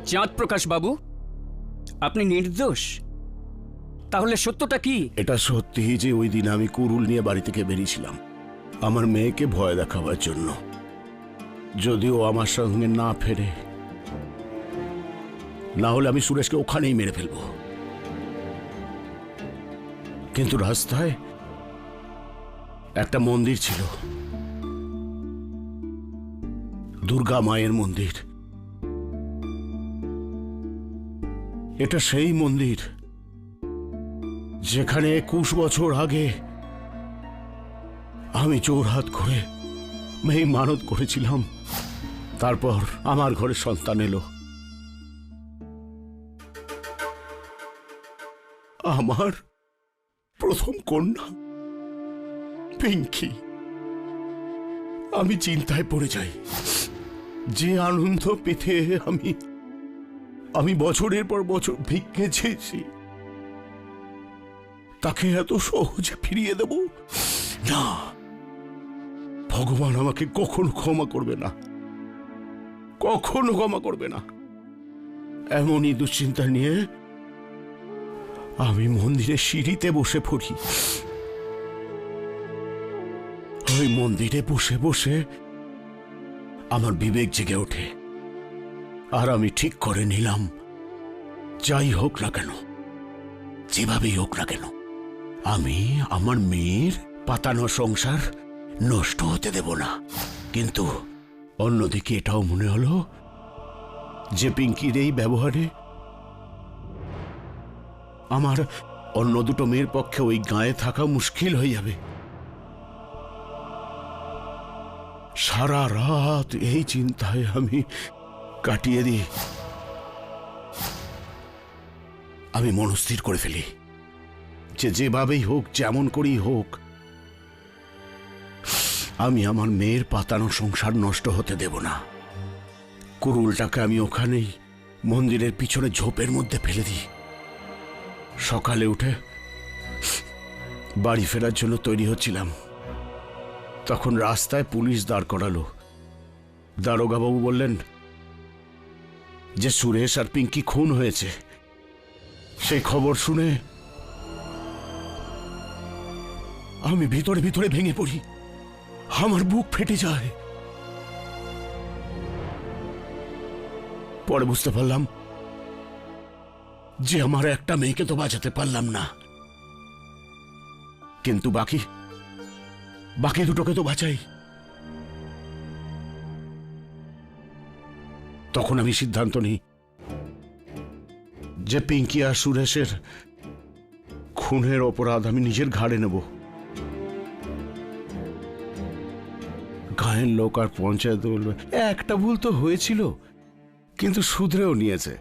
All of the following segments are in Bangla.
চাঁদ প্রকাশ বাবু, আপনি নির্দোষ? তাহলে সত্যটা কি? এটা সত্যি যে ওই দিন আমি কুরুল নিয়ে বাড়ি থেকে বেরিয়েছিলাম আমার মেয়েকে ভয় দেখাবার জন্য। যদিও আমার সঙ্গে না ফেরে, না হলে আমি সুরেশকে ওখানেই মেরে ফেলবো। কিন্তু রাস্তায় একটা মন্দির ছিল, দুর্গা মায়ের মন্দির। এটা সেই মন্দির যেখানে 21 বছর আগে আমি জোরহাত করে মেয়ে মানত করেছিলাম। তারপর আমার ঘরে সন্তান এলো, আমার প্রথম কন্যা পিঙ্কি। আমি চিন্তায় পড়ে যাই, যে আনন্দ পেতে আমি বছরের পর বছর ভিক্ষে চেয়েছি, তাকে এত সহজে ফিরিয়ে দেব না। ভগবান আমাকে কখনো ক্ষমা করবে না, কখনো ক্ষমা করবে না। এমনই দুশ্চিন্তা নিয়ে আমি মন্দিরের সিঁড়িতে বসে পড়ি। ওই মন্দিরে বসে বসে আমার বিবেক জেগে ওঠে, আর আমি ঠিক করে নিলাম, যাই হোক না কেন, যেভাবেই হোক না কেন, আমি আমার মেয়ের পাতানো সংসার নষ্ট হতে দেব না। কিন্তু অন্যদিকে এটাও মনে হলো যে পিঙ্কির এই ব্যবহারে আমার অন্য দুটো মেয়ের পক্ষে ওই গায়ে থাকা মুশকিল হয়ে যাবে। সারা রাত এই চিন্তায় আমি কাটিয়ে দিই। আমি মনস্থির করে ফেলি যে যেভাবেই হোক, যেমন করেই হোক, আমি আমার মেয়ের পাতানো সংসার নষ্ট হতে দেব না। কুরুলটাকে আমি ওখানেই মন্দিরের পিছনে ঝোপের মধ্যে ফেলে দিই। সকালে উঠে বাড়ি ফেরার জন্য তৈরি হচ্ছিলাম, তখন রাস্তায় পুলিশ দাঁড় করালো। দারোগাবাবু বললেন যে সুরেশ আর পিঙ্কি খুন হয়েছে। সেই খবর শুনে আমি ভিতরে ভিতরে ভেঙে পড়ি, আমার বুক ফেটে যায়। পরে বুঝতে পারলাম যে আমার একটা মেয়েকে তো বাঁচাতে পারলাম না, কিন্তু বাকি দুটোকে তো বাঁচাই। তখন আমি সিদ্ধান্ত নিই যে পিঙ্কি আর সুরেশের খুনের অপরাধ আমি নিজের ঘাড়ে নেব। গায়ের লোক আর পঞ্চায়েত বলবে একটা ভুল তো হয়েছিল, কিন্তু শুধরেও নিয়েছে,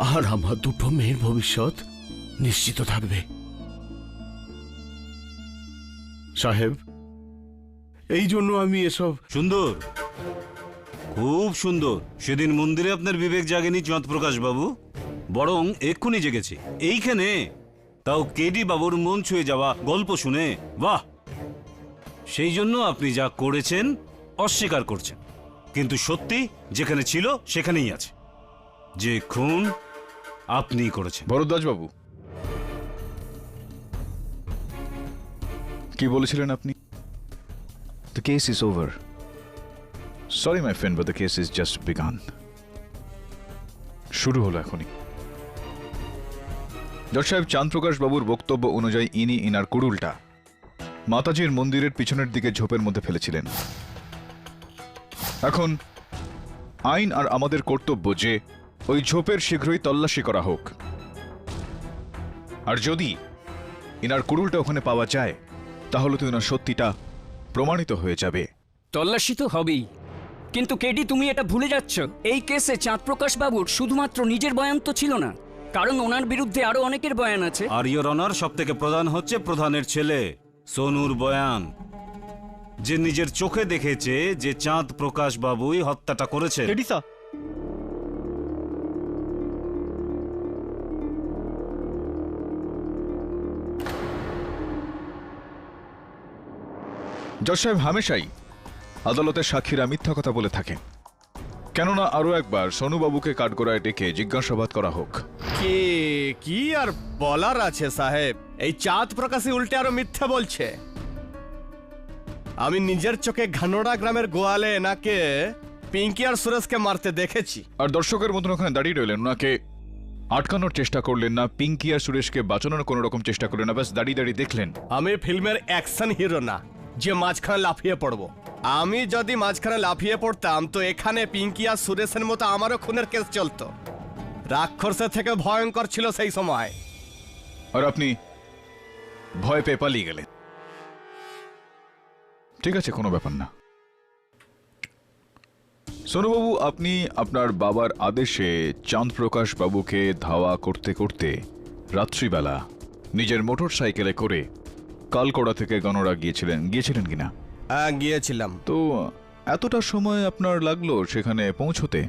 আর আমার দুটো মেয়ের ভবিষ্যৎ নিশ্চিত থাকবে। সাহেব, এই জন্য আমি এসব। সুন্দর, খুব সুন্দর। সেদিন মন্দিরে আপনার বিবেক জাগেনি চাঁদ প্রকাশ বাবু, বরং এক্ষুনি জেগেছে এইখানে, তাও কেডি বাবুর মন ছুঁয়ে যাওয়া গল্প শুনে। বাহ! সেই জন্য আপনি যা করেছেন অস্বীকার করছেন, কিন্তু সত্যি যেখানে ছিল সেখানেই আছে, যে খুন আপনিই করেছেন। ভরদ্বাজ বাবু, কি বলেছিলেন আপনি? The case is over. Sorry my friend, but the case is just begun. শুরু হলো এখনই। জজ সাহেব, চাঁদ প্রকাশ বাবুর বক্তব্য অনুযায়ী ইনি ইনার কুড়ুলটা মাতাজির মন্দিরের পিছনের দিকে ঝোপের মধ্যে ফেলেছিলেন। এখন আইন আর আমাদের কর্তব্য যে ওই ঝোপের শীঘ্রই তল্লাশি করা হোক, আর যদি ইনার কুড়ুলটা ওখানে পাওয়া যায় তাহলে তো ইনার সত্যিটা প্রমাণিত হয়ে যাবে। তল্লাশি তো হবেই, কিন্তু কেডি তুমি এটা ভুলে যাচ্ছ, এই কেসে চাঁদ প্রকাশ বাবুর শুধুমাত্র নিজের বয়ান তো ছিল না, কারণ ওনার বিরুদ্ধে আরো অনেকের বয়ান আছে। আর ইওর অনার, সব থেকে প্রধান হচ্ছে প্রধানের ছেলে সোনুর বয়ান, যে নিজের চোখে দেখেছে যে চাঁদ প্রকাশ বাবুই হত্যাটা করেছে। জজ সাহেব, হামেশাই আদালতের সাক্ষীরা মিথ্যা কথা বলে থাকেন, কেননা আরো একবার সোনুবাবুকে কাঠগড়ায় ডেকে জিজ্ঞাসাবাদ করা হোক। কি কি আর বলার আছে সাহেব, এই চাঁদ প্রকাশে উল্টে আরো মিথ্যা বলছে। আমি নিজের চোখে ঘানোড়া গ্রামের গোয়ালে এনাকে পিঙ্কি আর সুরেশকে মারতে দেখেছি। আর দর্শকের মতন ওখানে দাঁড়িয়ে রইলেন, ওনাকে আটকানোর চেষ্টা করলেন না, পিঙ্কি আর সুরেশকে বাঁচানোর কোনো রকম চেষ্টা করলেন না, ব্যাস দাঁড়িয়ে দাঁড়িয়ে দেখলেন। আমি ফিল্মের অ্যাকশন হিরো না যে মাঝখানে লাফিয়ে পড়বো। আমি যদি মাঝখানে লাফিয়ে পড়তাম তো এখানে পিঙ্কি আর সুরেশের মতো আমারও খুনের কেস চলতো। রাক্ষসের থেকে ভয়ঙ্কর ছিল সেই সময়। আর আপনি ভয় পেয়ে পালিয়ে গেলেন। ঠিক আছে, কোনো ব্যাপার না। সোনুবাবু, আপনি আপনার বাবার আদেশে চাঁদপ্রকাশ বাবুকে ধাওয়া করতে করতে রাত্রিবেলা নিজের মোটর সাইকেলে করে কালকোড়া থেকে গনড়া গিয়েছিলেন কিনা? হ্যাঁ, গিয়েছিলাম। তো এতটা সময় আপনার লাগলো সেখানে পৌঁছতে?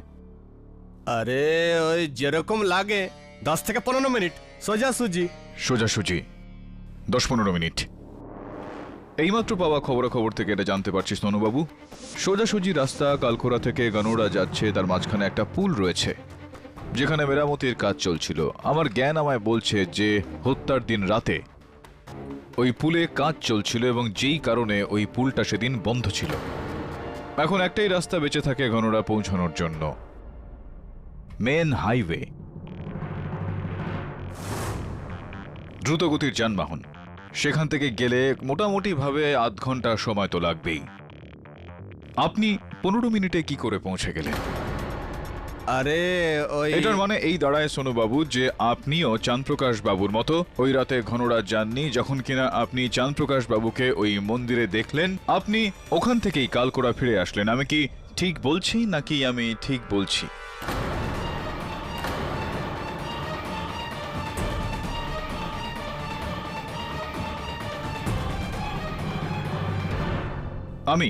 আরে ওই যেরকম লাগে 10 থেকে 15 মিনিট সোজাসুজি। সোজাসুজি 10-15 মিনিট। এইমাত্র পাওয়া খবরাখবর থেকে এটা জানতে পারছি সোনুবাবু, সোজাসুজি রাস্তা কালকোড়া থেকে গনড়া যাচ্ছে, তার মাঝখানে একটা পুল রয়েছে যেখানে মেরামতির কাজ চলছিল। আমার জ্ঞান আমায় বলছে যে হত্যার দিন রাতে ওই পুলে কাজ চলছিল এবং যেই কারণে ওই পুলটা সেদিন বন্ধ ছিল। এখন একটাই রাস্তা বেঁচে থাকে গনড়া পৌঁছানোর জন্য, মেন হাইওয়ে, দ্রুতগতির যানবাহন। সেখান থেকে গেলে মোটামুটি ভাবে আধ ঘন্টা সময় তো লাগবেই। আপনি 15 মিনিটে কি করে পৌঁছে গেলেন? আরে ওই এটার মানে এই দাঁড়ায় সোনুবাবু যে আপনিও চাঁদপ্রকাশ বাবুর মতো ওই রাতে ঘনড়া যাননি। যখন কিনা আপনি চাঁদপ্রকাশ বাবুকে ওই মন্দিরে দেখলেন, আপনি ওখান থেকেই কালকোড়া ফিরে আসলেন। আমি কি ঠিক বলছি নাকি আমি ঠিক বলছি? আমি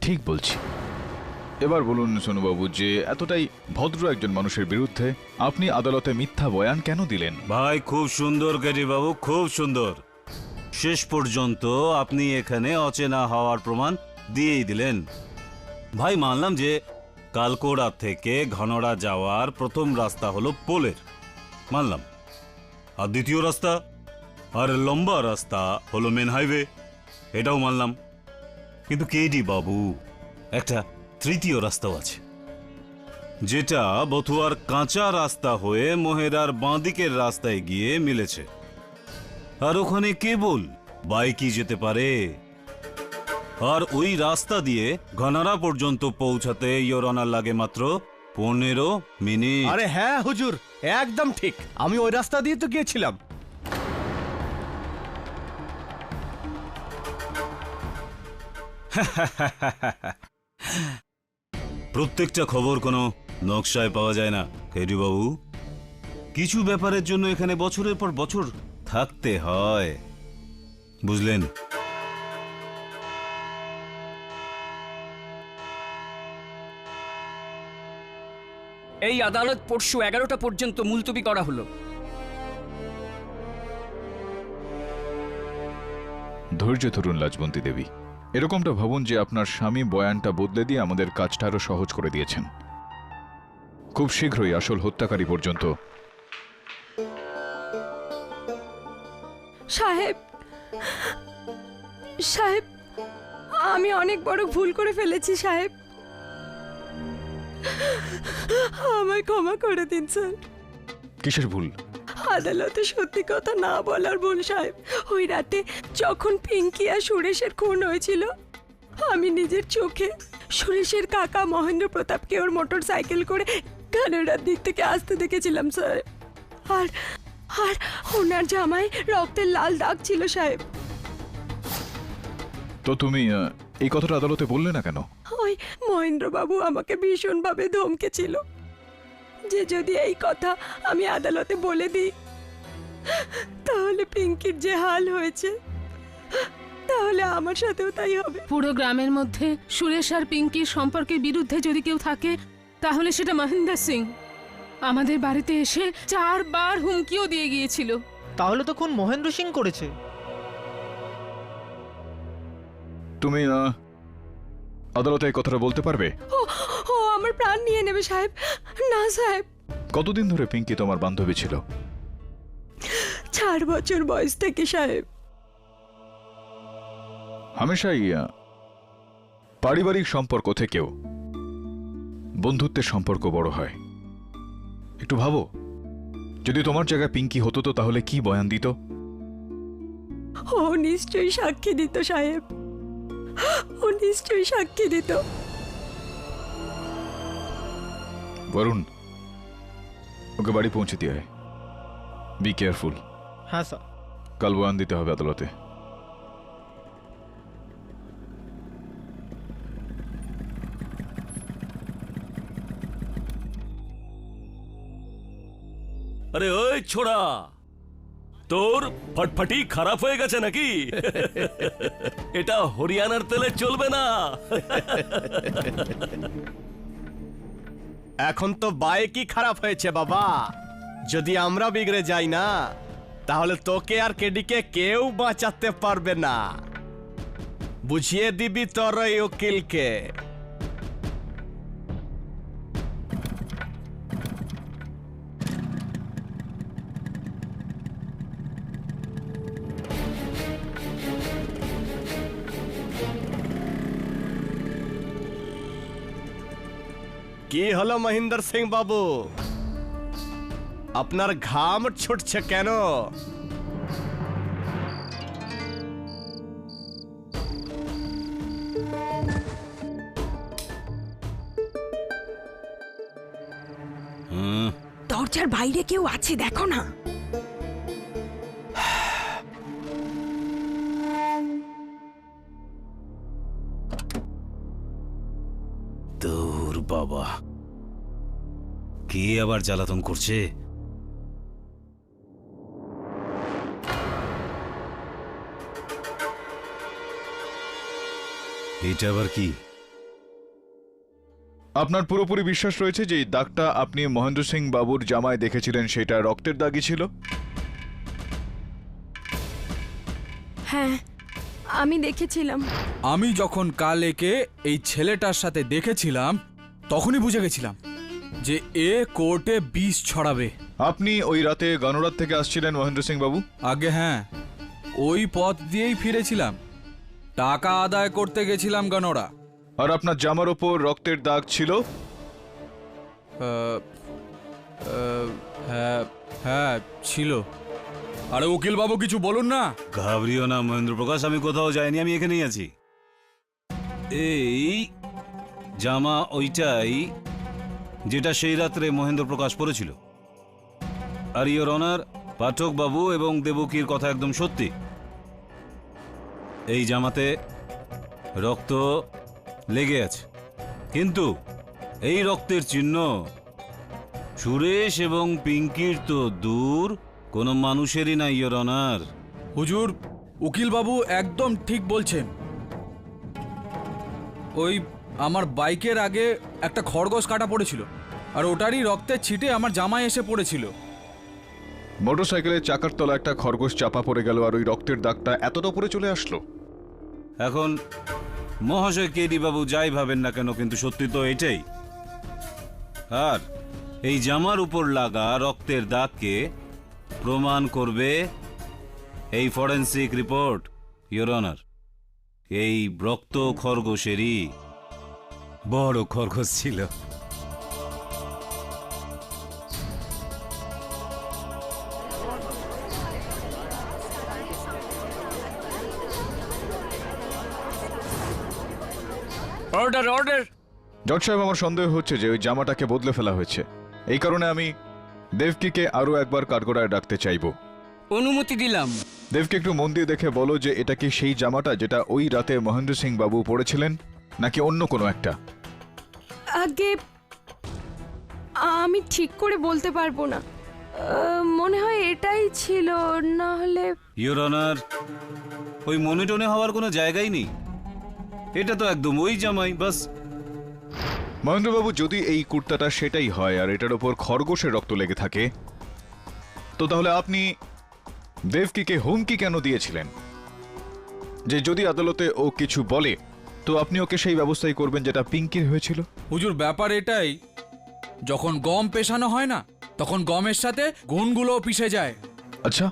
ঠিক বলছি। এবার বলুন সোনুবাবু, যে এতটাই ভদ্র একজন মানুষের বিরুদ্ধে আপনি আদালতে মিথ্যা বয়ান কেন দিলেন? ভাই খুব সুন্দর কেটি বাবু, খুব সুন্দর। শেষ পর্যন্ত আপনি এখানে অচেনা হওয়ার প্রমাণ দিয়েই দিলেন। ভাই মানলাম যে কালকোড়া থেকে ঘনড়া যাওয়ার প্রথম রাস্তা হলো পোলের, মানলাম। আর দ্বিতীয় রাস্তা আর লম্বা রাস্তা হলো মেন হাইওয়ে, এটাও মানলাম। কিন্তু কেডি বাবু, একটা তৃতীয় রাস্তাও আছে, যেটা বথুয়ার কাঁচা রাস্তা হয়ে মোহেরার বাঁদিকের রাস্তায় গিয়ে মিলেছে। আর ওখানে কেবল বাইকই যেতে পারে। আর ওই রাস্তা দিয়ে ঘনারা পর্যন্ত পৌঁছাতে ইয়োর অনার লাগে মাত্র 15 মিনিট। আরে হ্যাঁ হুজুর, একদম ঠিক। আমি ওই রাস্তা দিয়ে তো গিয়েছিলাম। প্রত্যেকটা খবর কোনো নকশায় পাওয়া যায় না কেডি বাবু। কিছু ব্যাপারের জন্য এখানে বছরের পর বছর থাকতে হয়, বুঝলেন? এই আদালত পরশু 11টা পর্যন্ত মুলতবি করা হলো। ধৈর্য ধরুন লাজবন্তী দেবী। এরকমটা ভাবুন যে আপনার স্বামী বয়ানটা বদলে দিয়ে আমাদের কাজটা আরো সহজ করে দিয়েছেন। খুব শীঘ্রই আসল হত্যাকারী পর্যন্ত। সাহেব, সাহেব, আমি অনেক বড় ভুল করে ফেলেছি সাহেব, আমায় ক্ষমা করে দিন স্যার। কিসের ভুল? আদালতে সত্যি কথা না বলার ভুল সাহেব। ওই রাতে যখন পিঙ্কি আর সুরেশের খুন হয়েছিল, আমি নিজের চোখে সুরেশের কাকা মহেন্দ্র প্রতাপকে ওর মোটর সাইকেল করে কানাডার দিক থেকে আসতে দেখেছিলাম স্যার। আর আর ওনার জামায় রক্তের লাল দাগ ছিল সাহেব। তো তুমি এই কথাটা আদালতে বললে না কেন? ওই মহেন্দ্রবাবু আমাকে ভীষণভাবে ধমকেছিল যে যদি এই কথা আমি আদালতে বলে দিই তাহলে পিঙ্কির যে হাল হয়েছে তাহলে আমার সাথেও তাই হবে। পুরো গ্রামের মধ্যে সুরেশ আর পিঙ্কির সম্পর্কের বিরুদ্ধে যদি কেউ থাকে তাহলে সেটা মহেন্দ্র সিং। আমাদের বাড়িতে এসে 4 বার হুমকিও দিয়ে গিয়েছিল। তাহলে তো খুন মহেন্দ্র সিং করেছে। তুমি আদালতে এই কথাটা বলতে পারবে? ও ও আমার প্রাণ নিয়ে নেবে সাহেব। না সাহেব। কতদিন ধরে পিঙ্কি তোমার বান্ধবী ছিল? 4 বছর বয়স থেকে সাহেব। হামেশাই পারিবারিক সম্পর্ক থেকেও বন্ধুত্বের সম্পর্ক বড় হয়। একটু ভাবো, যদি তোমার জায়গায় পিঙ্কি হতো তো তাহলে কি বয়ান দিত? ও নিশ্চয়ই সাক্ষী দিত সাহেব, ও নিশ্চয়ই সাক্ষী দিত। বরুণ, ওকে বাড়ি পৌঁছে দিয়ে আয়। Be careful. হ্যাঁ স্যার। কাল বয়ান দিতে হবে আদালতে। আরে ওই ছোড়া, তোর ফটফটি খারাপ হয়ে গেছে নাকি? এটা হরিয়ানার তেলে চলবে না। এখন তো বাইকই খারাপ হয়েছে বাবা। যদি আমরা বিগড়ে যাই না, তাহলে তোকে আর কেডিকে কেউ বাঁচাতে পারবে না। বুঝিয়ে দিবি তোর ওই উকিলকে। কি হলো মহিন্দর সিং বাবু, আপনার ঘাম ছুটছে কেন? দরজার বাইরে কেউ আছে, দেখো না। তোর বাবা কে আবার জ্বালাতন করছে? এটা আবার কি? আপনার পুরোপুরি বিশ্বাস রয়েছে যে এই দাগটা আপনি মহেন্দ্র সিং বাবুর জামায় দেখেছিলেন সেটা রক্তের দাগই ছিল? হ্যাঁ, আমি দেখেছিলাম। আমি যখন কাল একে এই ছেলেটার সাথে দেখেছিলাম তখনই বুঝে গেছিলাম যে এ কোর্টে বিষ ছড়াবে। আপনি ওই রাতে গণরাত থেকে আসছিলেন মহেন্দ্র সিং বাবু? আগে হ্যাঁ, ওই পথ দিয়েই ফিরেছিলাম। টাকা আদায় করতে গেছিলাম গণরা। আর আপনার জামার ওপর রক্তের দাগ ছিল? হ্যাঁ হ্যাঁ ছিল। আরে উকিল বাবু কিছু বলুন না। ঘাবড়িও না মহেন্দ্র প্রকাশ, আমি কোথাও যাইনি, আমি এখানেই আছি। এই জামা ওইটাই যেটা সেই রাত্রে মহেন্দ্র প্রকাশ পরেছিল। আর ইয়োর অনার, পাঠক বাবু এবং দেবকীর কথা একদম সত্যি। এই জামাতে রক্ত লেগে আছে, কিন্তু এই রক্তের চিহ্ন সুরেশ এবং পিঙ্কির তো দূর, কোনো মানুষেরই না ইয়োর অনার। হুজুর, উকিল বাবু একদম ঠিক বলছেন। ওই আমার বাইকের আগে একটা খরগোশ কাটা পড়েছিল, আর ওটারই রক্তের ছিটে আমার জামায় এসে পড়েছিল। মোটরসাইকেলের চাকার তলা একটা খরগোশ চাপা পড়ে গেল, আর ওই রক্তের দাগটা এতটা উপরে চলে আসলো। এখন মহাশয় কেডি বাবু যাই ভাবেন না কেন, কিন্তু সত্যি তো এটাই। আর এই জামার উপর লাগা রক্তের দাগকে প্রমাণ করবে এই ফরেন্সিক রিপোর্ট ইয়োর অনার। এই রক্ত খরগোশেরই বড় খরগোশ ছিল। Order order. জজ সাহেব, আমার সন্দেহ হচ্ছে যে ওই জামাটাকে বদলে ফেলা হয়েছে। এই কারণে আমি দেবকীকে আরো একবার কাঠগড়ায় ডাকতে চাইব। অনুমতি দিলাম। দেবকে একটু মন দিয়ে দেখে বলো যে এটা কি সেই জামাটা যেটা ওই রাতে মহেন্দ্র সিং বাবু পরেছিলেন, নাকি অন্য কোনো একটা? আগে আমি ঠিক করে বলতে পারবো না, মনে হয় এটাই ছিল, না হলে। ইয়োর অনার, ওই মনে টনে হওয়ার কোনো জায়গাই নেই। এটা তো একদম ওই জামাই, বাস। মহেন্দ্রবাবু, যদি এই কুর্তাটা সেটাই হয় আর এটার ওপর খরগোশের রক্ত লেগে থাকে, তো তাহলে আপনি দেবকীকে হুমকি কেন দিয়েছিলেন যে যদি আদালতে ও কিছু বলে তো আপনি ওকে সেই ব্যবস্থাই করবেন যেটা পিঙ্কির হয়েছিল। হুজুর, ব্যাপার এটাই, যখন গম পেশানো হয় না তখন গমের সাথে গুণগুলোও পিষে যায়। আচ্ছা,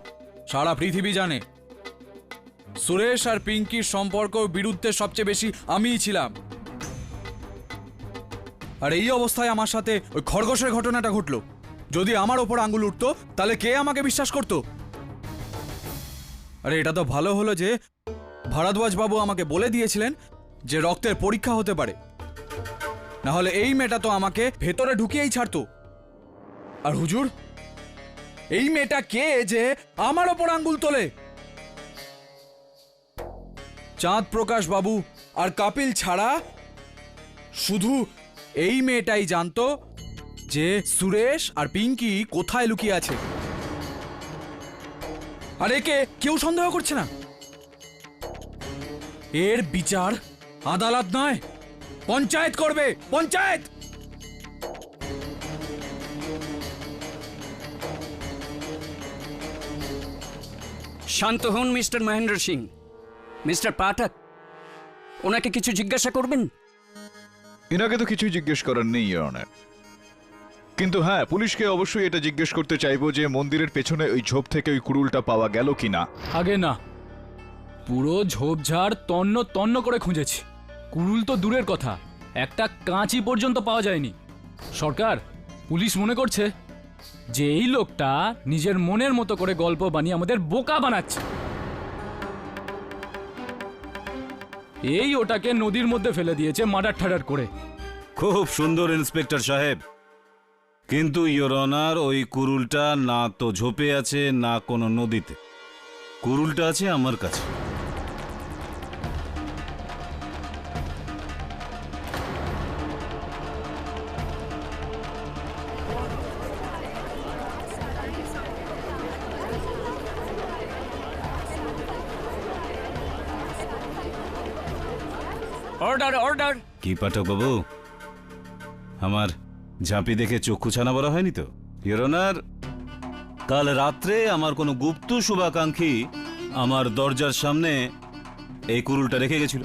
সারা পৃথিবী জানে সুরেশ আর পিঙ্কির সম্পর্ক বিরুদ্ধে সবচেয়ে বেশি আমিই ছিলাম। আর এই অবস্থায় আমার সাথে ওই খরগোশের ঘটনাটা ঘটলো। যদি আমার ওপর আঙ্গুল উঠতো তাহলে কে আমাকে বিশ্বাস করত? আরে এটা তো ভালো হলো যে ভারদ্বাজ বাবু আমাকে বলে দিয়েছিলেন যে রক্তের পরীক্ষা হতে পারে, না হলে এই মেয়েটা তো আমাকে ভেতরে ঢুকিয়েই ছাড়তো। আর হুজুর, এই মেয়েটা কে যে আমার ওপর আঙ্গুল তোলে? চাঁদ প্রকাশ বাবু আর কাপিল ছাড়া শুধু এই মেয়েটাই জানতো যে সুরেশ আর পিঙ্কি কোথায় লুকিয়ে আছে। আর একে কেউ সন্দেহ করছে না। এর বিচার আদালত নয়, পঞ্চায়েত করবে, পঞ্চায়েত। শান্ত হন মিস্টার মহেন্দ্র সিং। মিস্টার পাঠক, ওনাকে কিছু জিজ্ঞাসা করবেন? এনাকে তো কিছুই জিজ্ঞেস করার নেই, ইওর অনার। কিন্তু হ্যাঁ, পুলিশকে অবশ্যই এটা জিজ্ঞেস করতে চাইবো যে মন্দিরের পেছনে ওই ঝোপ থেকে ওই কুড়ুলটা পাওয়া গেল কিনা। আগে না, পুরো ঝোপঝাড় তন্ন তন্ন করে খুঁজেছি, কুড়ুল তো দূরের কথা, একটা কাঁচি পর্যন্ত পাওয়া যায়নি। সরকার, পুলিশ মনে করছে যে এই লোকটা নিজের মনের মতো করে গল্প বানিয়ে আমাদের বোকা বানাচ্ছে। এই ওটাকে নদীর মধ্যে ফেলে দিয়েছে মার্ডার ঠাডার করে। খুব সুন্দর ইন্সপেক্টর সাহেব, কিন্তু ইওর অনার, ওই কুড়ুলটা না তো ঝোপে আছে না কোনো নদীতে। কুড়ুলটা আছে আমার কাছে। Order, order. কি পাঠক বাবু, আমার ঝাঁপি দেখে চক্ষু ছানা বড় হয়নি তো? ইওর অনার, কাল রাত্রে আমার কোনো গুপ্ত শুভাকাঙ্ক্ষী আমার দরজার সামনে এই কুড়ুলটা রেখে গেছিল।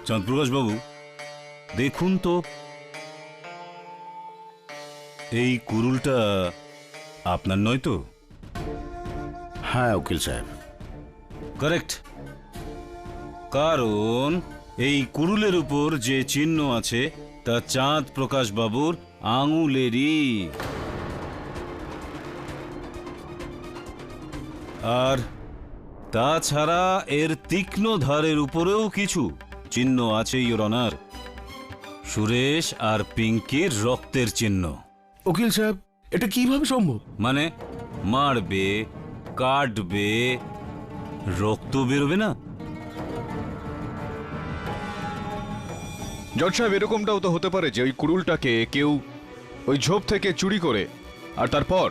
চন্দ্রপ্রকাশ বাবু, দেখুন তো, এই কুড়ুলটা আপনার নয় তো? হ্যাঁ উকিল সাহেব। কারেক্ট, কারণ এই কুড়ুলের উপর যে চিহ্ন আছে তা চাঁদ প্রকাশ বাবুর আঙুলেরই। আর তাছাড়া এর তীক্ষ্ণ ধারের উপরেও কিছু চিহ্ন আছে ইওর অনার, সুরেশ আর পিঙ্কির রক্তের চিহ্ন। উকিল সাহেব, এটা কিভাবে সম্ভব? মানে মারবে, কাটবে, রক্ত বেরোবে না? জজ সাহেব, এরকমটাও তো হতে পারে যে ওই কুড়ুলটাকে কেউ ওই ঝোপ থেকে চুরি করে আর তারপর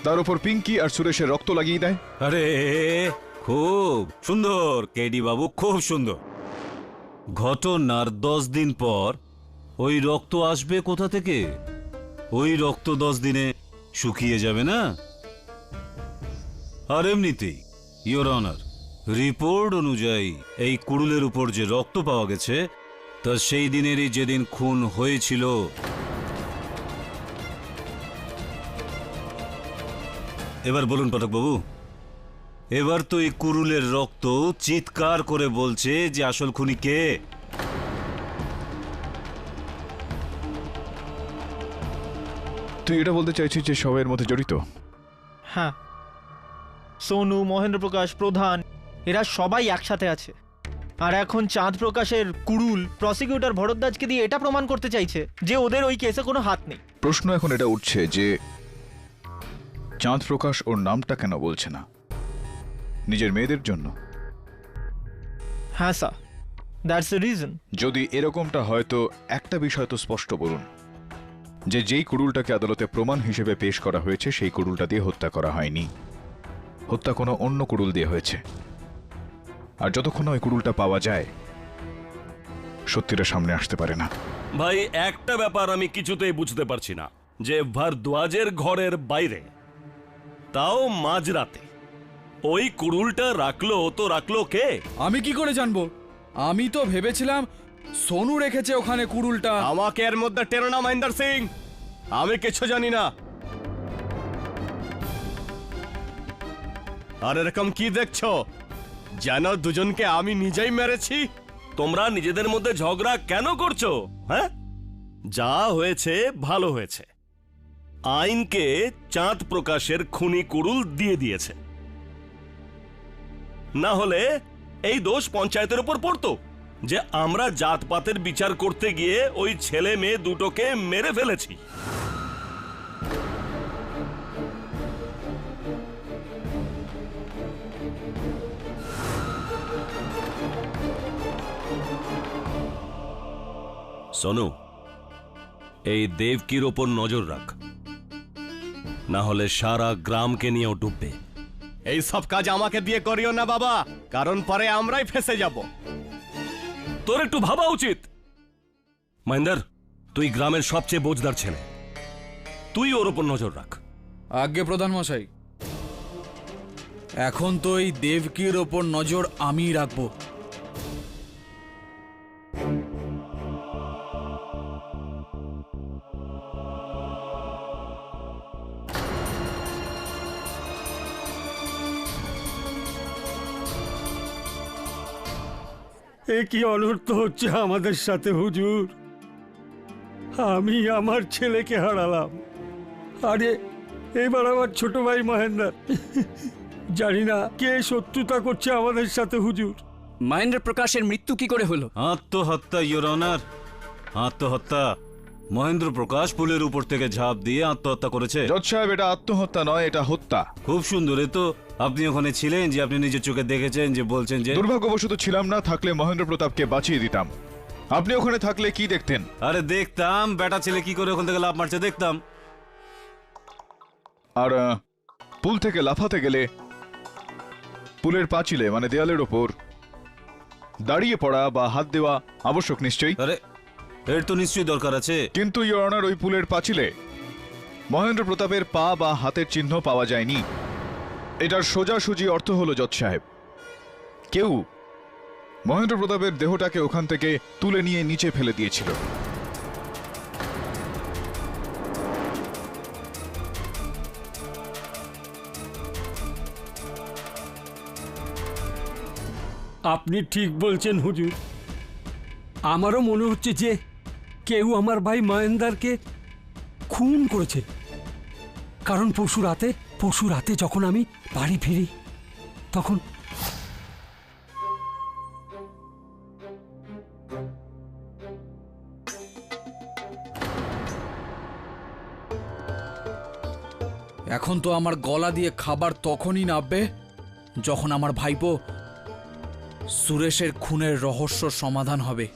তার উপর পিঙ্কি আর সুরেশের রক্ত লাগিয়ে দেয়। আরে খুব সুন্দর কেডি বাবু, খুব সুন্দর। ঘটনার 10 দিন পর ওই রক্ত আসবে কোথা থেকে? ওই রক্ত 10 দিনে শুকিয়ে যাবে না? আর এমনিতেই ইওর অনার, রিপোর্ট অনুযায়ী এই কুড়ুলের উপর যে রক্ত পাওয়া গেছে তা সেই দিনেরই যেদিন খুন হয়েছিল। এবার বলুন পাঠকবাবু, এবার তো এই কুড়ুলের রক্ত চিৎকার করে বলছে যে আসল খুনি কে। তুই এটা বলতে চাইছিস যে সবাইয়ের মধ্যে জড়িত? হ্যাঁ, সোনু, মহেন্দ্র প্রকাশ, প্রধান, এরা সবাই একসাথে আছে। আর এখন চাঁদ প্রকাশের কুড়ুল প্রসিকিউটর ভরদ্বাজকে দিয়ে এটা প্রমাণ করতে চাইছে যে ওদের ওই কেসে কোনো হাত নেই। প্রশ্ন এখন এটা উঠছে যে চাঁদ প্রকাশ ওর নামটা কেন বলছে না? নিজের মেয়েদের জন্য? হ্যাঁ স্যার, দ্যাটস দ্য রিজন। যদি এরকমটা হয় তো একটা বিষয় তো স্পষ্ট বলুন যে যেই কুড়ুলটাকে আদালতে প্রমাণ হিসেবে পেশ করা হয়েছে সেই কুড়ুলটা দিয়ে হত্যা করা হয়নি, হত্যা কোনো অন্য কুড়ুল দিয়ে হয়েছে। আর যতক্ষণ ওই কুড়ুলটা পাওয়া যায় সত্যিটা সামনে আসতে পারে না। ভাই, একটা ব্যাপার আমি কিছুতেই বুঝতে পারছি না, যে ভারদ্বাজের ঘরের বাইরে, তাও মাঝরাতে, ওই কুড়ুলটা রাখলো তো রাখলো কে? আমি কি করে জানবো? আমি তো ভেবেছিলাম সোনু রেখেছে ওখানে কুড়ুলটা। আমাকে এর মধ্যে টেনো না মহেন্দ্র সিং, আমি কিছু জানি না। আর এরকম কি দেখছো? যেন দুজনকে আমি নিজেই মেরেছি। তোমরা নিজেদের মধ্যে ঝগড়া কেন করছো? হ্যাঁ, যা হয়েছে ভালো হয়েছে। আইনকে চাঁদ প্রকাশের খুনি কুড়ুল দিয়ে দিয়েছে, না হলে এই দোষ পঞ্চায়েতের উপর পড়তো যে আমরা জাতপাতের বিচার করতে গিয়ে ওই ছেলে মেয়ে দুটোকে মেরে ফেলেছি। সোনু, এই দেবকির ওপর নজর রাখ, না হলে সারা গ্রামকে নিয়েও ডুববে। এই সব কাজ আমাকে দিয়ে করিও না বাবা, কারণ পরে আমরাই ফেসে যাব। তোর একটু ভাবা উচিত। মহেন্দ্র, তুই গ্রামের সবচেয়ে বোঝদার ছেলে, তুই ওর ওপর নজর রাখ। আজ্ঞে প্রধান মশাই, এখন তো এই দেবকির ওপর নজর আমিই রাখবো। এ কি অনর্থ হচ্ছে আমাদের সাথে হুজুর? আমি আমার ছেলেকে হারালাম, আরে এবার আমার ছোট ভাই মহেন্দ্র। জানি না কে শত্রুতা করছে আমাদের সাথে হুজুর। মহেন্দ্র প্রকাশের মৃত্যু কি করে হলো? আত্মহত্যা ইয়োর অনার, আত্মহত্যা। মহেন্দ্র প্রকাশ পুলের উপর থেকে ঝাঁপ দিয়ে আত্মহত্যা করেছে। জজ সাহেব, এটা আত্মহত্যা নয়, এটা হত্যা। খুব সুন্দর। এ তো আপনি ওখানে ছিলেন, যে আপনি নিজের চোখে দেখেছেন, যে বলছেন যে দুর্ভাগ্যবশত ছিলাম না, থাকলে মহেন্দ্র প্রতাপকে বাঁচিয়ে দিতাম। আপনি ওখানে থাকলে কি দেখতেন? আরে দেখতাম বেটা ছেলে কি করে ওখান থেকে লাফ মারছে, দেখতাম। আর পুল থেকে লাফাতে গেলে পুলের পাঁচিলে মানে দেয়ালের ওপর দাঁড়িয়ে পড়া বা হাত দেওয়া আবশ্যক নিশ্চয়ই। আরে এর তো নিশ্চয়ই দরকার আছে। কিন্তু ইয়োর অনার, ওই পুলের পাঁচিলে মহেন্দ্র প্রতাপের পা বা হাতের চিহ্ন পাওয়া যায়নি। এটার সোজাসুজি অর্থ হলো জজ সাহেব, কেউ মহেন্দ্র প্রতাপের দেহটাকে ওখান থেকে তুলে নিয়ে নিচে ফেলে দিয়েছিল। আপনি ঠিক বলছেন হুজুর, আমারও মনে হচ্ছে যে কেউ আমার ভাই মহেন্দ্রকে খুন করেছে। কারণ পরশু রাতে যখন আমি বাড়ি ফিরি তখন এখন তো আমার গলা দিয়ে খাবার তখনই নাববে যখন আমার ভাইপো সুরেশের খুনের রহস্য সমাধান হবে।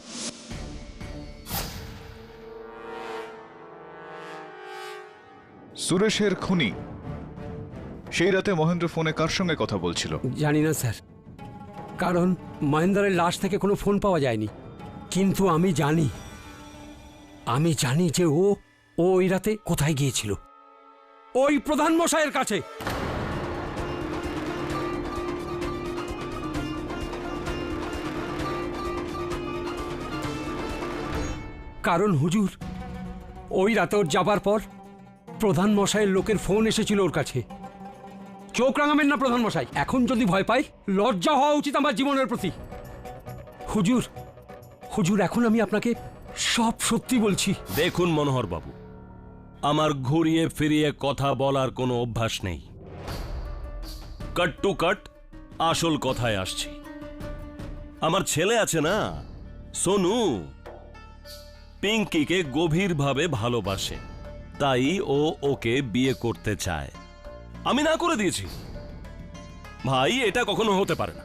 সুরেশের খুনি সেই রাতে মহেন্দ্র ফোনে কার সঙ্গে কথা বলছিল? জানি না স্যার, কারণ মহেন্দ্রের লাশ থেকে কোনো ফোন পাওয়া যায়নি। কিন্তু আমি জানি যে ও ওই রাতে কোথায় গিয়েছিল, ওই প্রধান মশাইয়ের কাছে। কারণ হুজুর, ওই রাতে ওর যাবার পর প্রধান মশাইয়ের লোকের ফোন এসেছিল ওর কাছে। চোখ রাঙাবেন না প্রধান মশাই, এখন যদি ভয় পাই, লজ্জা হওয়া উচিত আমার জীবনের প্রতি। হুজুর এখন আমি আপনাকে সব সত্যি বলছি। দেখুন মনোহর বাবু, আমার ঘুরিয়ে ফিরিয়ে কথা বলার কোনো অভ্যাস নেই। কাট টু কাট আসল কথায় আসছি। আমার ছেলে আছে না, সোনু, পিঙ্কিকে গভীরভাবে ভালোবাসে, তাই ও ওকে বিয়ে করতে চায়। আমি না করে দিয়েছি। ভাই, এটা কখনো হতে পারে না,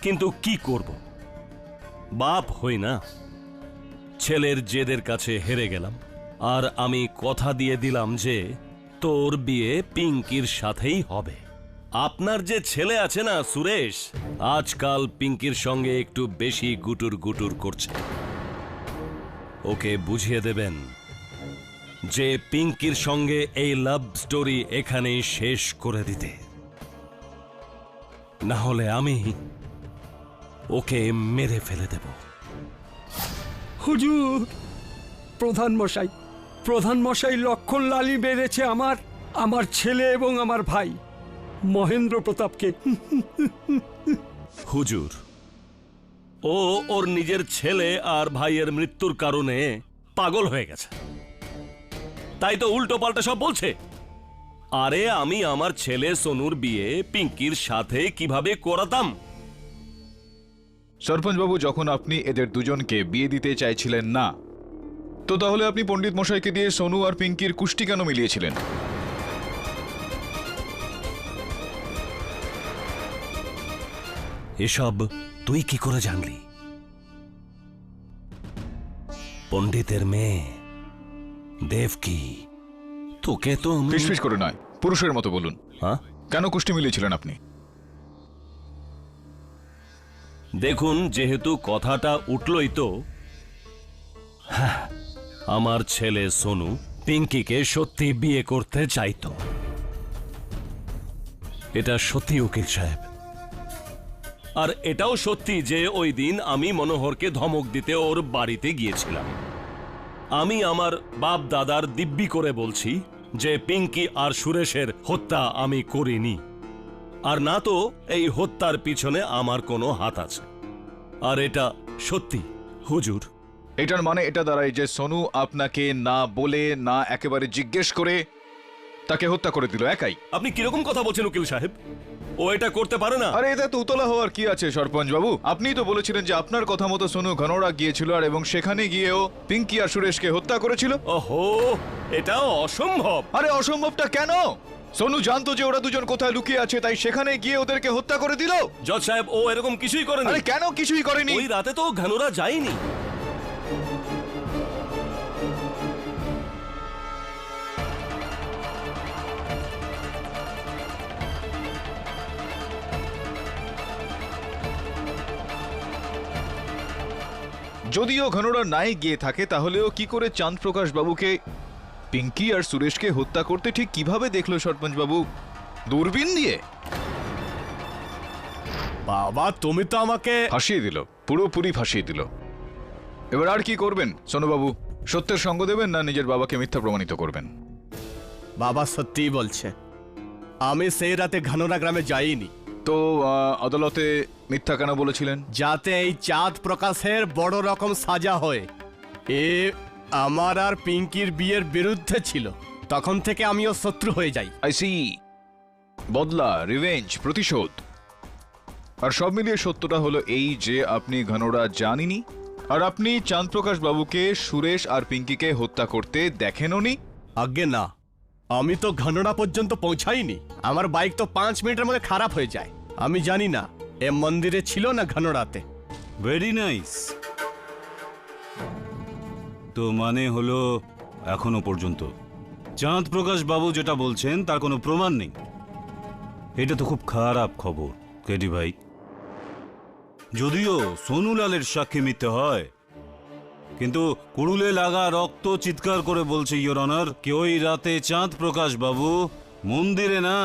কিন্তু কি করব, বাপ হই না। ছেলের জেদের কাছে হেরে গেলাম, আর আমি কথা দিয়ে দিলাম যে তোর বিয়ে পিঙ্কির সাথেই হবে। আপনার যে ছেলে আছে না সুরেশ, আজকাল পিঙ্কির সঙ্গে একটু বেশি গুটুর গুটুর করছে। ওকে বুঝিয়ে দেবেন যে পিঙ্কির সঙ্গে এই লাভ স্টোরি এখানেই শেষ করে দিতে। না হলে আমি ওকে মেরে ফেলে দেব। হুজুর, প্রধান মশাই লক্ষণলালই মেরেছে আমার ছেলে এবং আমার ভাই মহেন্দ্র প্রতাপকে। হুজুর, ও ওর নিজের ছেলে আর ভাইয়ের মৃত্যুর কারণে পাগল হয়ে গেছে, তাই তো উল্টো পাল্টা সব বলছে। আরে আমি আমার ছেলে সোনুর বিয়ে পিঙ্কির সাথে কিভাবে করাতাম? সরপঞ্চ বাবু, যখন আপনি এদের দুজনকে বিয়ে দিতে চাইছিলেন না, তো তাহলে আপনি পণ্ডিত মশাইকে দিয়ে সোনু আর পিঙ্কির কুষ্টি কেন মিলিয়েছিলেন? এসব তুই কি করে জানলি? পণ্ডিতের মেয়ে দেবকী, তোকে তো ফিসফিস করে নয়, পুরুষের মতো বলুন। হ্যাঁ, কেন কুষ্টি মিলিয়েছিলেন আপনি? দেখুন, যেহেতু কথাটা উঠলই তো, হ্যাঁ, আমার ছেলে সোনু পিঙ্কিকে সত্যি বিয়ে করতে চাইতো। এটা সত্যি উকিল সাহেব। আর এটাও সত্যি যে ওই দিন আমি মনোহরকে ধমক দিতে ওর বাড়িতে গিয়েছিলাম। আমি আমার বাপ দাদার দিব্যি করে বলছি যে পিঙ্কি আর সুরেশের হত্যা আমি করিনি, আর না তো এই হত্যার পিছনে আমার কোনো হাত আছে। আর এটা সত্যি হুজুর। এটার মানে এটা দাঁড়ায় যে সোনু আপনাকে না বলে, না একেবারে জিজ্ঞেস করে তাকে হত্যা করে দিল একাই। আপনি কিরকম কথা বলছেন উকিল সাহেব? ও এটা করতে পারে না। আরে এতে তো উতলা হওয়ার কি আছে সরপঞ্চ বাবু? আপনিই তো বলেছিলেন যে আপনার কথা মতো সোনু ঘনোড়া গিয়েছিল, আর এবং সেখানে গিয়েও পিঙ্কি আর সুরেশকে হত্যা করেছিল। ওহো, এটাও অসম্ভব। আরে অসম্ভবটা কেন? সোনু জানতো যে ওরা দুজন কোথায় লুকিয়ে আছে, তাই সেখানে গিয়ে ওদেরকে হত্যা করে দিল। জজ সাহেব, ও এরকম কিছুই করেনি। আরে কেন কিছুই করেনি? ওই রাতে তো ঘনোড়া যায়নি। যদিও ঘনোড়া নাই গিয়ে থাকে, তাহলেও কি করে চাঁদ প্রকাশ বাবুকে পিঙ্কি আর সুরেশকে হত্যা করতে ঠিক কিভাবে দেখলো সরপঞ্চ বাবু? দূরবীন দিয়ে? বাবা, তুমি তো আমাকে ফাঁসিয়ে দিল, পুরোপুরি ফাঁসিয়ে দিল। এবার আর কি করবেন সোনুবাবু? সত্যের সঙ্গ দেবেন না নিজের বাবাকে মিথ্যা প্রমাণিত করবেন? বাবা সত্যিই বলছে, আমি সেই রাতে ঘনোড়া গ্রামে যাইনি। তো আদালতে মিথ্যা কেন বলেছিলেন? যাতে এই চাঁদ প্রকাশের বড় রকম সাজা হয়। এ আমার আর পিঙ্কির বিয়ের বিরুদ্ধে ছিল, তখন থেকে আমিও শত্রু হয়ে যাই। I C. বদলা, রিভেঞ্জ, প্রতিশোধ। আর সব মিলিয়ে সত্যটা হলো এই যে আপনি ঘনোড়া জানেনই, আর আপনি চাঁদ প্রকাশ বাবুকে সুরেশ আর পিঙ্কিকে হত্যা করতে দেখেনওনি। আজ্ঞে না, আমি তো ঘনোড়া পর্যন্ত পৌঁছাইনি। আমার বাইক তো 5 মিনিটের মধ্যে খারাপ হয়ে যায়। আমি জানি না এ মন্দিরে ছিল না ঘনোড়াতে। Very nice. তো মানে হলো এখনো পর্যন্ত চাঁদ প্রকাশ বাবু যেটা বলছেন তার কোনো প্রমাণ নেই। এটা তো খুব খারাপ খবর কেডি ভাই। যদিও সোনুলালের সাক্ষী মিথ্যে হয়, কিন্তু কুড়ুলে লাগা রক্ত চিৎকার করে বলছে ইয়োর অনার কি ওই রাতে চাঁদ প্রকাশ বাবু মন্দিরে না,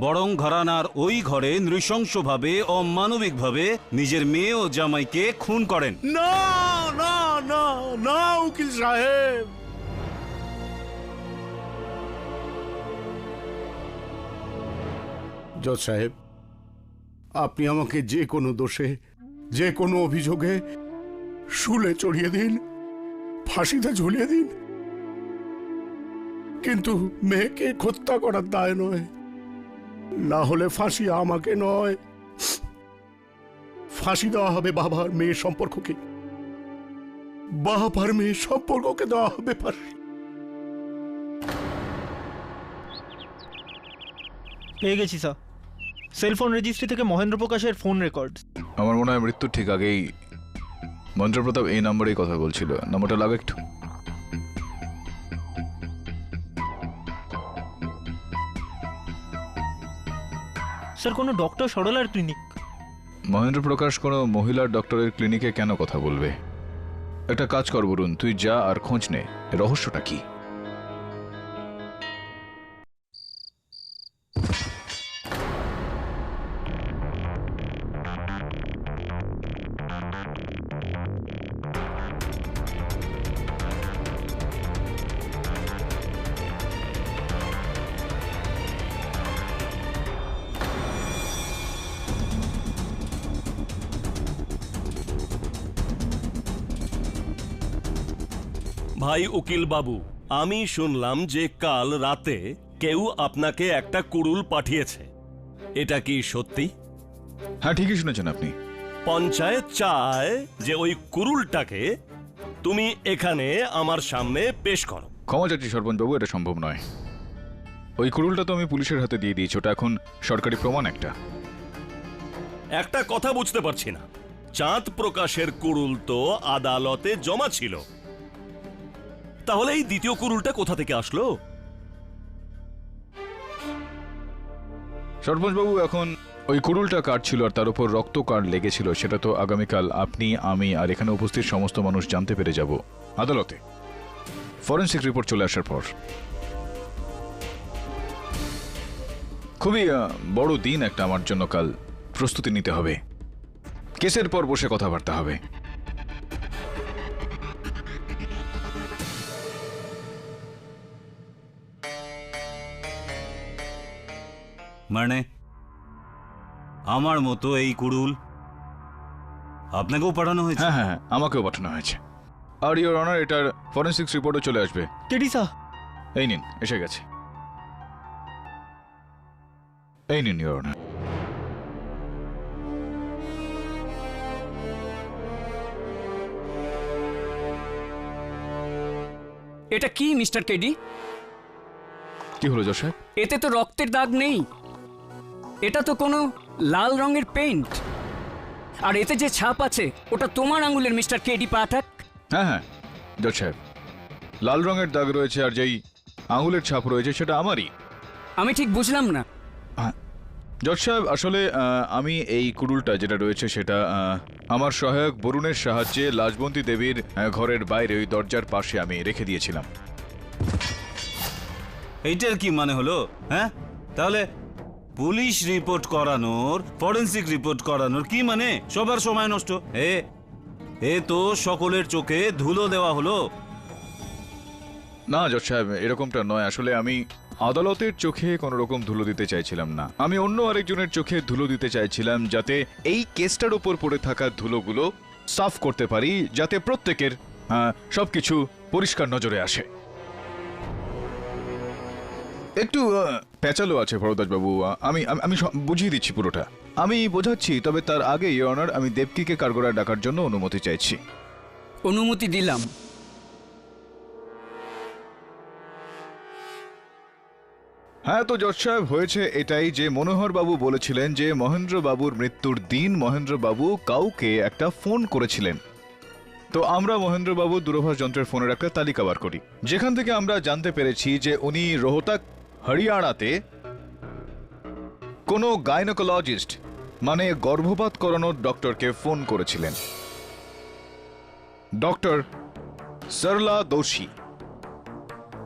বরং ঘরানার ওই ঘরে নৃশংসভাবে, অমানবিকভাবে নিজের মেয়ে ও জামাইকে খুন করেন। না না না না উকিল সাহেব, জজ সাহেব, আপনি আমাকে যে কোনো দোষে, যে কোনো অভিযোগে শুলে চড়িয়ে দিন, ফাঁসিতে ঝুলিয়ে দিন, কিন্তু মেয়েকে হত্যা করার দায় নয়। না হলে ফাঁসি আমাকে নয়, ফাঁসি দেওয়া হবে বাবার মেয়ের সম্পর্ককে, বাবার মেয়ের সম্পর্ককে দেওয়া হবে ফাঁসি। পেয়ে গেছি স্যার, সেলফোন রেজিস্ট্রি থেকে মহেন্দ্র প্রকাশের ফোন রেকর্ড। আমার মনে হয় মৃত্যুর ঠিক আগেই মহেন্দ্র প্রতাপ এই নাম্বারেই কথা বলছিল। নাম্বারটা লাগে একটু। স্যার, কোনো ডক্টর সরলার ক্লিনিক। মহেন্দ্র প্রকাশ কোনো মহিলার ডক্টরের ক্লিনিকে কেন কথা বলবে? একটা কাজ কর বরুণ, তুই যা আর খোঁজ নে, রহস্যটা কি। ভাই উকিল বাবু, আমি শুনলাম যে কাল রাতে কেউ আপনাকে একটা কুড়ুল পাঠিয়েছে। এটা কি সত্যি? হ্যাঁ, ঠিকই শুনেছেন আপনি। পঞ্চায়েত চায় যে ওই কুড়ুলটাকে তুমি এখানে আমার সামনে পেশ করো। ক্ষমা চাচ্ছি সরপঞ্চবাবু, এটা সম্ভব নয়। ওই কুড়ুলটা তো আমি পুলিশের হাতে দিয়ে দিয়েছি, ওটা এখন সরকারি প্রমাণ একটা। একটা কথা বুঝতে পারছি না, চাঁদ প্রকাশের কুড়ুল তো আদালতে জমা ছিল, তাহলে এই দ্বিতীয় কুড়ুলটা কোথা থেকে আসলো? সরপঞ্চবাবু, এখন ওই কুড়ুলটা কার ছিল আর তার উপর রক্ত কার লেগেছিল সেটা তো আগামীকাল আপনি, আমি আর এখানে উপস্থিত সমস্ত মানুষ জানতে পেরে যাব আদালতে, ফরেনসিক রিপোর্ট চলে আসার পর। খুবই বড় দিন একটা আমার জন্য কাল। প্রস্তুতি নিতে হবে, কেসের পর বসে কথাবার্তা হবে। মানে আমার মতো এই কুড়ুল আপনাকেও পাঠানো হয়েছে? হ্যাঁ হ্যাঁ, আমাকেও পাঠানো হয়েছে। আর ইওর অনার, এটার ফরেনসিক্স রিপোর্টও চলে আসবে। কেডিসা, এই নিন, এসে গেছে। এই নিন ইওর অনার। এটা কি মিস্টার কেডি? কি হলো জজ সাহেব? এতে তো রক্তের দাগ নেই, এটা তো কোনো লাল রঙের পেইন্ট। আর এতে যে ছাপ আছে ওটা তোমার আঙুলের, মিস্টার কেডি পাঠক। হ্যাঁ হ্যাঁ জজ সাহেব, লাল রঙের দাগ রয়েছে আর যেই আঙুলের ছাপ রয়েছে সেটা আমারই। আমি ঠিক বুঝলাম না। জজ সাহেব, আসলে আমি এই কুড়ুলটা যেটা রয়েছে সেটা আমার সহায়ক বরুণের সাহায্যে লাজবন্তী দেবীর ঘরের বাইরে ওই দরজার পাশে আমি রেখে দিয়েছিলাম। এইটার কি মানে হলো? হ্যাঁ, তাহলে পুলিশ রিপোর্ট করানোর, ফরেনসিক রিপোর্ট করানোর কি মানে? সবার সময় নষ্ট। এ তো সকলের চোখে ধুলো দেওয়া হলো। না জজ সাহেব, এরকমটা নয়। আসলে আমি আদালতের চোখে কোনো রকম ধুলো দিতে চাইছিলাম না। আমি অন্য আরেকজনের চোখে ধুলো দিতে চাইছিলাম, যাতে এই কেসটার উপর পড়ে থাকা ধুলোগুলো সাফ করতে পারি, যাতে প্রত্যেকের সবকিছু পরিষ্কার নজরে আসে। একটু পেঁচালো আছে ভরদ্বাজ বাবু, আমি আমি বুঝিয়ে দিচ্ছি পুরোটা। আমি বোঝাচ্ছি, তবে তার আগে ইওর অনার, আমি দেবকীকে কাঠগড়ায় ডাকার জন্য অনুমতি চাইছি। অনুমতি দিলাম। হ্যাঁ, তো জজ সাহেব, হয়েছে এটাই যে মনোহর বাবু বলেছিলেন যে মহেন্দ্র বাবুর মৃত্যুর দিন মহেন্দ্র বাবু কাউকে একটা ফোন করেছিলেন। তো আমরা মহেন্দ্র বাবু দূরভাষ যন্ত্রের ফোনের একটা তালিকা বার করি, যেখান থেকে আমরা জানতে পেরেছি যে উনি রোহতাক, হরিয়ানাতে কোনো গাইনোকোলজিস্ট মানে গর্ভপাত করানোর ডক্টরকে ফোন করেছিলেন, ডক্টর সরলা দোষী।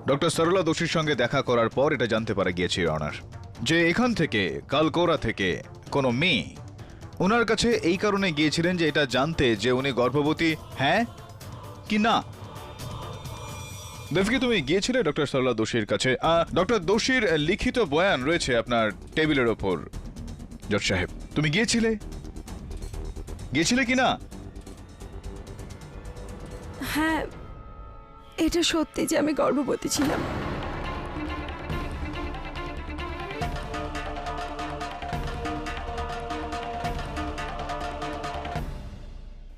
ডক্টর সরলা দোষীর সঙ্গে দেখা করার পর এটা জানতে পারা গিয়েছে অনার, যে এখান থেকে কালকোরা থেকে কোনো মেয়ে ওনার কাছে এই কারণে গিয়েছিলেন যে এটা জানতে যে উনি গর্ভবতী হ্যাঁ কি না। দেবকি, তুমি গিয়েছিলে ডক্টর সরলা দোষীর কাছে? ডক্টর দোষীর লিখিত বয়ান রয়েছে আপনার টেবিলের ওপর জজ সাহেব। তুমি গিয়েছিলে কি না? হ্যাঁ, এটা সত্যি যে আমি গর্ভবতী ছিলাম।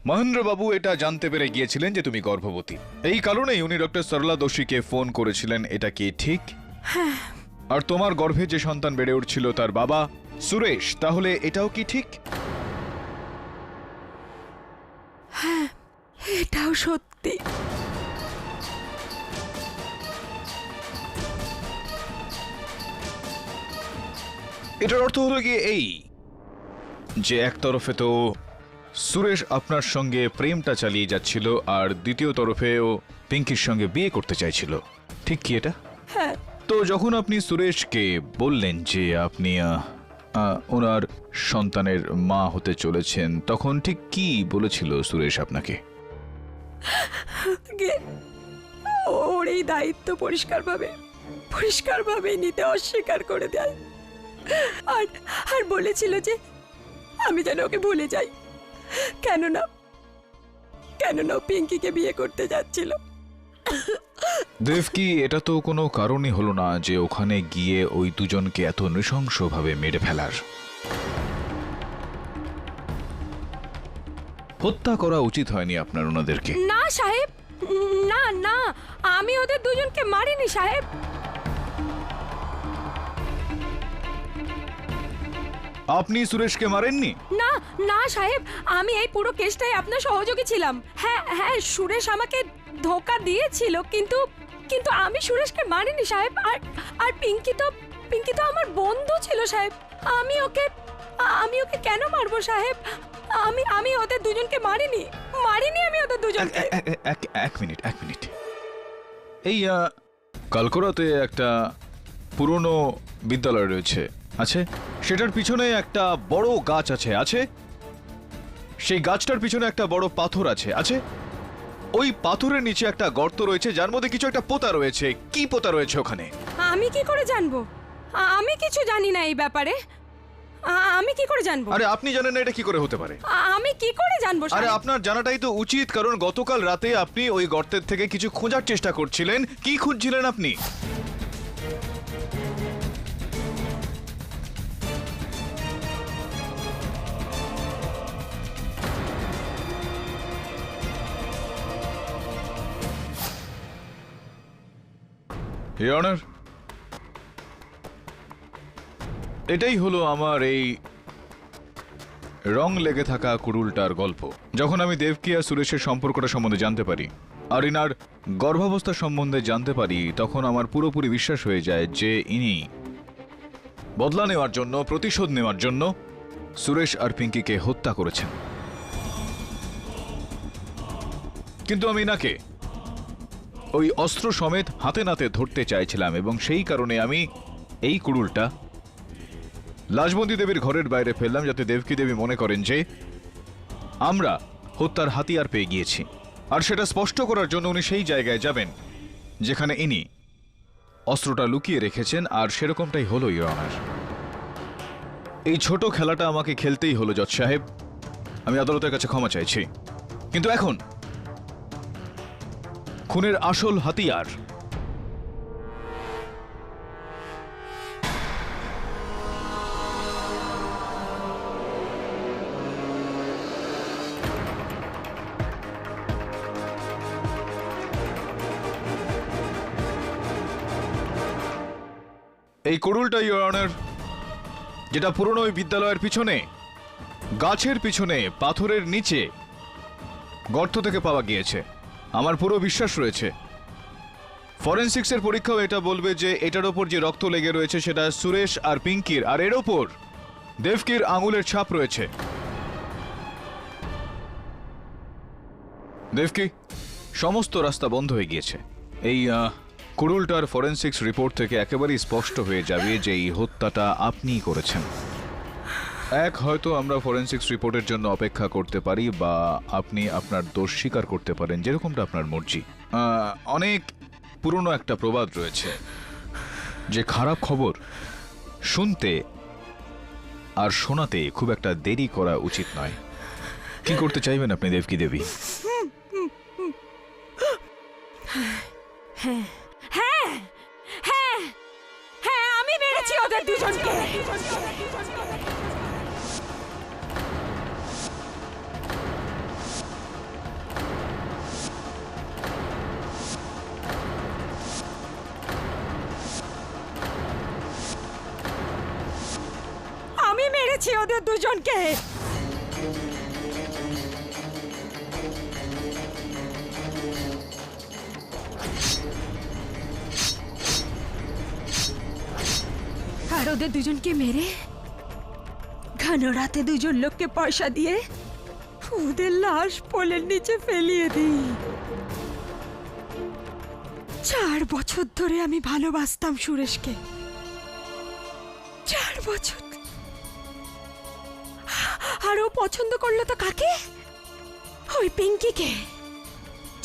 মহেন্দ্রবাবু এটা জানতে পেরে গিয়েছিলেন যে তুমি গর্ভবতী, এই কারণেই উনি ডক্টর সরলা দোষীকে ফোন করেছিলেন, এটা কি ঠিক? হ্যাঁ। আর তোমার গর্ভে যে সন্তান বেড়ে উঠছিল তার বাবা সুরেশ, তাহলে এটাও কি ঠিক? হ্যাঁ, এটাও সত্যি। এটার অর্থ হলো গিয়ে এই যে এক তরফে তো সুরেশ আপনার সঙ্গে প্রেমটা চালিয়ে যাচ্ছিল, আর দ্বিতীয় তরফে ও পিঙ্কির সঙ্গে বিয়ে করতে চাইছিল, ঠিক কি এটা? হ্যাঁ। তো যখন আপনি সুরেশকে বললেন যে আপনি ওনার সন্তানের মা হতে চলেছেন, তখন ঠিক কি বলেছিল সুরেশ আপনাকে? ওর এই দায়িত্ব পরিষ্কারভাবে নিতে অস্বীকার করে দেয়, আর বলেছিল যে আমি যেন ওকে ভুলে যাই, কেননা পিঙ্কিকে বিয়ে করতে যাচ্ছিল। দেবকি, এটা তো কোনো কারণই হলো না যে ওখানে গিয়ে ওই দুজনকে এত নৃশংসভাবে মেরে ফেলার। হত্যা করা উচিত হয়নি আপনার ওনাদেরকে। না সাহেব, না না, আমি ওদের দুজনকে মারিনি সাহেব। আপনি সুরেশকে মারেননি? না না সাহেব, আমি এই পুরো কেসটাই আপনার সহযোগী ছিলাম। হ্যাঁ হ্যাঁ, সুরেশ আমাকে ধোকা দিয়েছিল, কিন্তু কিন্তু আমি সুরেশকে মারিনি সাহেব। আর আর পিঙ্কি তো আমার বন্ধু ছিল সাহেব। আমি ওকে কেন মারবো সাহেব? আমি ওদের দুজনকে মারিনি আমি ওদের দুজনকে। এক মিনিট। এই কালকোরাতে একটা পুরনো বিদ্যালয় রয়েছে, আছে? সেটার পিছনে একটা বড় গাছ আছে? সেই গাছটার পিছনে একটা বড় পাথর আছে? ওই পাথরের নিচে একটা গর্ত রয়েছে যার মধ্যে কিছু একটা পোতা রয়েছে। কি পোতা রয়েছে ওখানে? আমি কি করে জানবো? আমি কিছু জানি না এই ব্যাপারে। আমি কি করে জানবো? আরে আপনি জানেন না এটা কি করে হতে পারে? আমি কি করে জানবো? আরে আপনার জানাটাই তো উচিত, কারণ গতকাল রাতে আপনি ওই গর্তের থেকে কিছু খোঁজার চেষ্টা করছিলেন। কি খুঁজছিলেন আপনি? ইওর অনার, এটাই হলো আমার এই রং লেগে থাকা কুড়ুলটার গল্প। যখন আমি দেবকি আর সুরেশের সম্পর্কটা সম্বন্ধে জানতে পারি আর ইনার গর্ভাবস্থা সম্বন্ধে জানতে পারি, তখন আমার পুরোপুরি বিশ্বাস হয়ে যায় যে ইনি বদলা নেওয়ার জন্য, প্রতিশোধ নেওয়ার জন্য সুরেশ আর পিঙ্কিকে হত্যা করেছেন। কিন্তু আমি ইনাকে ওই অস্ত্র সমেত হাতে নাতে ধরতে চাইছিলাম, এবং সেই কারণে আমি এই কুড়ুলটা লাজবন্তী দেবীর ঘরের বাইরে ফেললাম, যাতে দেবকী দেবী মনে করেন যে আমরা হত্যার হাতিয়ার পেয়ে গিয়েছি। আর সেটা স্পষ্ট করার জন্য উনি সেই জায়গায় যাবেন যেখানে ইনি অস্ত্রটা লুকিয়ে রেখেছেন, আর সেরকমটাই হলো ইওর অনার। এই ছোট খেলাটা আমাকে খেলতেই হলো জজ সাহেব। আমি আদালতের কাছে ক্ষমা চাইছি, কিন্তু এখন খুনের আসল হাতিয়ার এই কুড়ুলটা ইওর অনার, যেটা পুরনো ওই বিদ্যালয়ের পিছনে গাছের পিছনে পাথরের নিচে গর্ত থেকে পাওয়া গিয়েছে। আমার পুরো বিশ্বাস রয়েছে ফরেনসিক্সের পরীক্ষাও এটা বলবে যে এটার ওপর যে রক্ত লেগে রয়েছে সেটা সুরেশ আর পিঙ্কির, আর এর ওপর দেবকির আঙুলের ছাপ রয়েছে। দেবকি, সমস্ত রাস্তা বন্ধ হয়ে গিয়েছে। এই কুড়ুলটার ফরেনসিক্স রিপোর্ট থেকে একেবারেই স্পষ্ট হয়ে যাবে যে এই হত্যাটা আপনিই করেছেন। হয়তো আমরা ফরেনসিক্স রিপোর্টের জন্য অপেক্ষা করতে পারি, বা আপনি আপনার দোষ স্বীকার করতে পারেন, যেরকমটা আপনার মর্জি। অনেক পুরনো একটা প্রবাদ রয়েছে যে খারাপ খবর শুনতে আর শোনাতে খুব একটা দেরি করা উচিত নয়। কি করতে চাইবেন আপনি দেবকী দেবী? হ্যাঁ হ্যাঁ হ্যাঁ হ্যাঁ, আমি মেরেছি ওদের দুজনকে। আমি মেরেছি ওদের দুজনকে। আর ওদের দুজনকে মেরে ঘন রাতে দুজন লোককে পয়সা দিয়ে ওদের লাশ পোলের নিচে ফেলিয়ে দিই। 4 বছর ধরে আমি ভালোবাসতাম সুরেশকে, 4 বছর। আর ও পছন্দ করলো তো কাকে? ওই পিঙ্কিকে,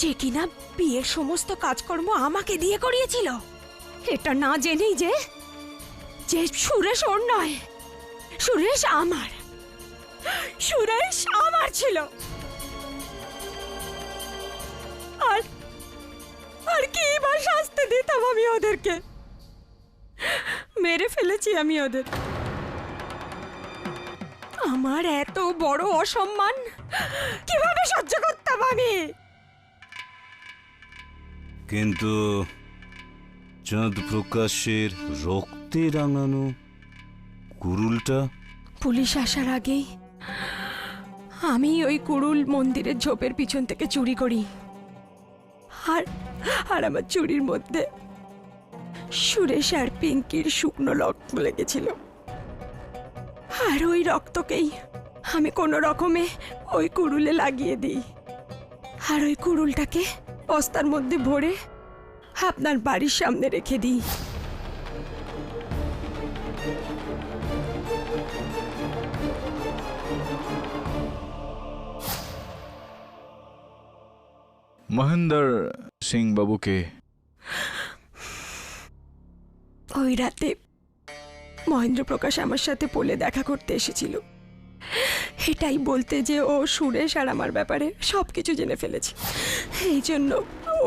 যে কিনা বিয়ের সমস্ত কাজকর্ম আমাকে দিয়ে করিয়েছিল। এটা না জেনেই যে সুরেশ ওর নয়, সুরেশ আমার ছিল। আর দিতাম আমি ওদেরকে, মেরে ফেলেছি আমি ওদের। আমার এত বড় অসম্মান কিভাবে সহ্য করতাম আমি? কিন্তু চাঁদ প্রকাশের রক্তে রাঙানো কুড়ুলটা? পুলিশ আসার আগেই আমি ওই কুড়ুল মন্দিরের ঝোপের পিছন থেকে চুরি করি, আর আর আমার চুরির মধ্যে সুরেশ আর পিঙ্কির শুকনো রক্ত লেগেছিল। আর ওই রক্তকেই আমি কোনো রকমে ওই কুড়ুলে লাগিয়ে দিই, আর ওই কুড়ুলটাকে বস্তার মধ্যে ভরে আপনার বাড়ির সামনে রেখে দিই। মহেন্দ্র সিং বাবুকে ওই রাতে মহেন্দ্র প্রকাশ আমার সাথে পোলে দেখা করতে এসেছিল, এটাই বলতে যে ও সুরেশ আর আমার ব্যাপারে সবকিছু জেনে ফেলেছে। এই জন্য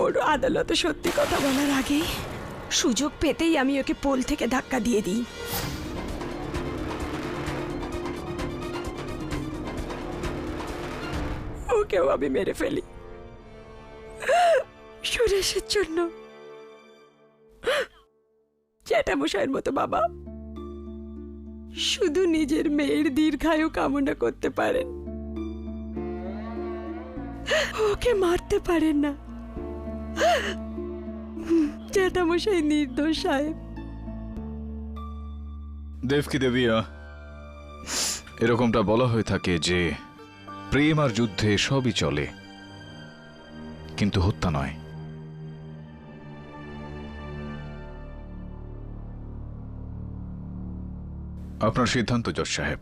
ওর আদালতে সত্যি কথা বলার আগেই সুযোগ পেতেই আমি ওকে পোল থেকে ধাক্কা দিয়ে দিই। ওকেও আমি মেরে ফেলি সুরেশের জন্য। জ্যাঠামশাইয়ের মতো বাবা শুধু নিজের মেয়ের দীর্ঘায়ু কামনা করতে পারেন, ওকে মারতে পারেন না। জ্যাঠামশাই নির্দোষ সাহেব। দেবকী দেবিয়া, এরকমটা বলা হয়ে থাকে যে প্রেম আর যুদ্ধে সবই চলে, কিন্তু হত্যা নয়। আপনার সিদ্ধান্ত জজ সাহেব।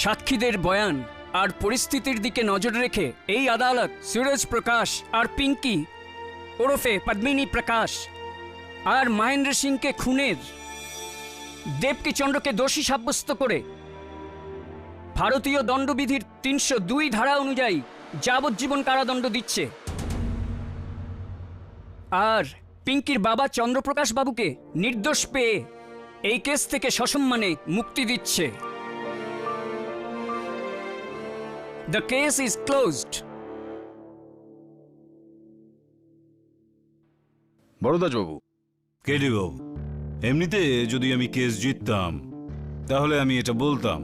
সাক্ষীদের বয়ান আর পরিস্থিতির দিকে নজর রেখে এই আদালত সুরজ প্রকাশ আর পিঙ্কি ওরফে পদ্মিনী প্রকাশ আর মহেন্দ্র সিংকে খুনের দেবকী চন্দ্রকে দোষী সাব্যস্ত করে ভারতীয় দণ্ডবিধির ৩০২ ধারা অনুযায়ী যাবজ্জীবন কারাদণ্ড দিচ্ছে, আর পিঙ্কির বাবা চন্দ্রপ্রকাশ বাবুকে নির্দোষ পেয়ে এই কেস থেকে সসম্মানে মুক্তি দিচ্ছে। The case is closed. বড়দাস Babu. KD বাবু, এমনিতে যদি আমি কেস জিততাম তাহলে আমি এটা বলতাম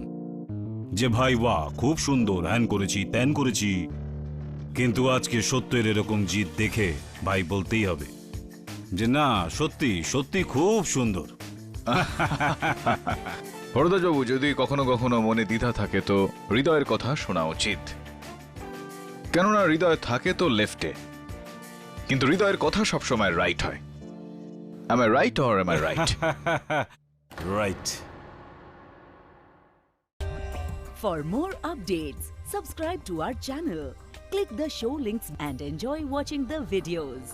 যে ভাই বাহ খুব সুন্দর, হ্যান করেছি ত্যান করেছি, কিন্তু আজকে সত্যের এরকম জিত দেখে ভাই বলতেই হবে যে না, সত্যি সত্যি খুব সুন্দর। বড়দাসবাবু, যদি কখনো কখনো মনে দ্বিধা থাকে তো হৃদয়ের কথা শোনা উচিত, কেননা হৃদয় থাকে তো লেফটে, কিন্তু হৃদয়ের কথা সবসময় রাইট হয়। Am I right or am I right? Right. For more updates, subscribe to our channel, click the show links and enjoy watching the videos.